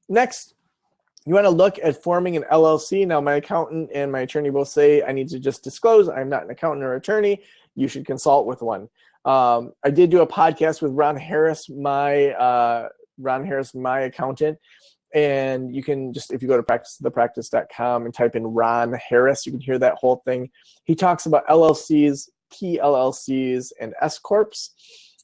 Next, you want to look at forming an LLC. Now, my accountant and my attorney both say I need to just disclose I'm not an accountant or attorney. You should consult with one. I did do a podcast with Ron Harris, my accountant. And you can just, if you go to practicethepractice.com and type in Ron Harris, you can hear that whole thing. He talks about LLCs, PLLCs, and S-Corps.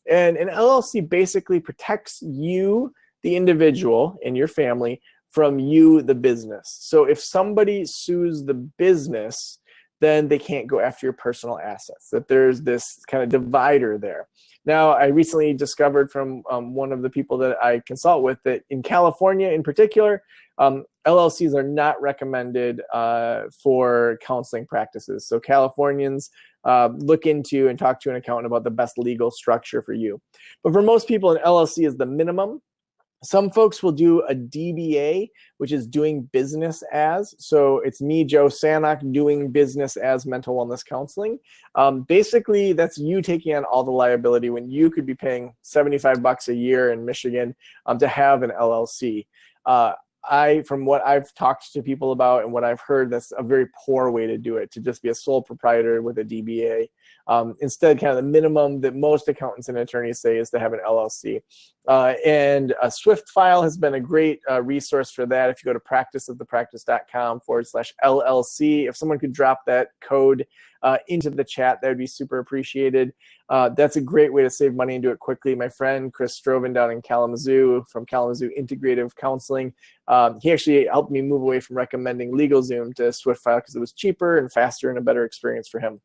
And an LLC basically protects you, the individual, and your family from you, the business. So if somebody sues the business, then they can't go after your personal assets, that there's this kind of divider there. Now, I recently discovered from one of the people that I consult with that in California in particular, LLCs are not recommended for counseling practices. So Californians, look into and talk to an accountant about the best legal structure for you. But for most people, an LLC is the minimum. Some folks will do a DBA, which is doing business as. So it's me, Joe Sanok, doing business as mental wellness counseling. Basically, that's you taking on all the liability when you could be paying $75 a year in Michigan to have an LLC. From what I've talked to people about and what I've heard, that's a very poor way to do it, to just be a sole proprietor with a DBA. Instead, kind of the minimum that most accountants and attorneys say is to have an LLC. And a Swift file has been a great resource for that. If you go to practiceofthepractice.com/LLC, if someone could drop that code into the chat, that would be super appreciated. That's a great way to save money and do it quickly. My friend Chris Stroven down in Kalamazoo from Kalamazoo Integrative Counseling, he actually helped me move away from recommending LegalZoom to Swift file because it was cheaper and faster and a better experience for him.